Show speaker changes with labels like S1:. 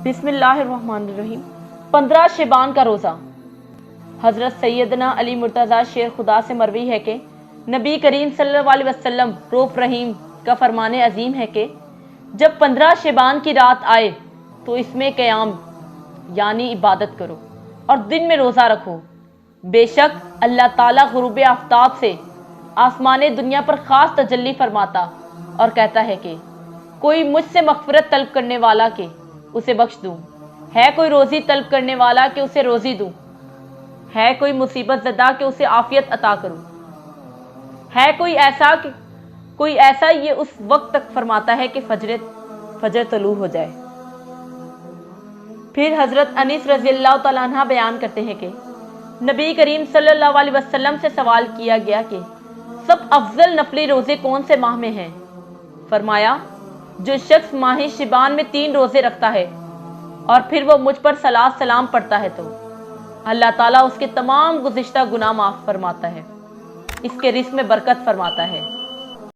S1: بسم اللہ الرحمن الرحیم۔ 15 شعبان کا روزہ۔ حضرت سیدنا علی مرتضیٰ شیر خدا سے مروی ہے کہ نبی کریم صلی اللہ علیہ وسلم رؤوف رحیم کا فرمان عظیم ہے کہ جب 15 شعبان کی رات آئے تو اس میں قیام یعنی عبادت کرو اور دن میں روزہ رکھو۔ بے شک اللہ تعالیٰ غروب آفتاب سے آسمان دنیا پر خاص تجلی فرماتا اور کہتا ہے کہ کوئی مجھ سے مغفرت طلب کرنے والا کہ اسے بخش دوں، ہے کوئی روزی طلب کرنے والا کہ اسے روزی دوں، ہے کوئی مصیبت زدہ کہ اسے عافیت عطا کروں، ہے کوئی ایسا یہ اس وقت تک فرماتا ہے کہ فجر طلوع ہو جائے۔ پھر حضرت انیس رضی اللہ تعالیٰ عنہ بیان کرتے ہیں کہ نبی کریم صلی اللہ علیہ وسلم سے سوال کیا گیا کہ سب افضل نفلی روزے کون سے ماہ میں ہیں؟ فرمایا جو شخص ماہ شعبان میں 3 روزے رکھتا ہے اور پھر وہ مجھ پر صلاۃ سلام پڑھتا ہے تو اللہ تعالیٰ اس کے تمام گزشتہ گناہ معاف فرماتا ہے، اس کے رزق میں برکت فرماتا ہے۔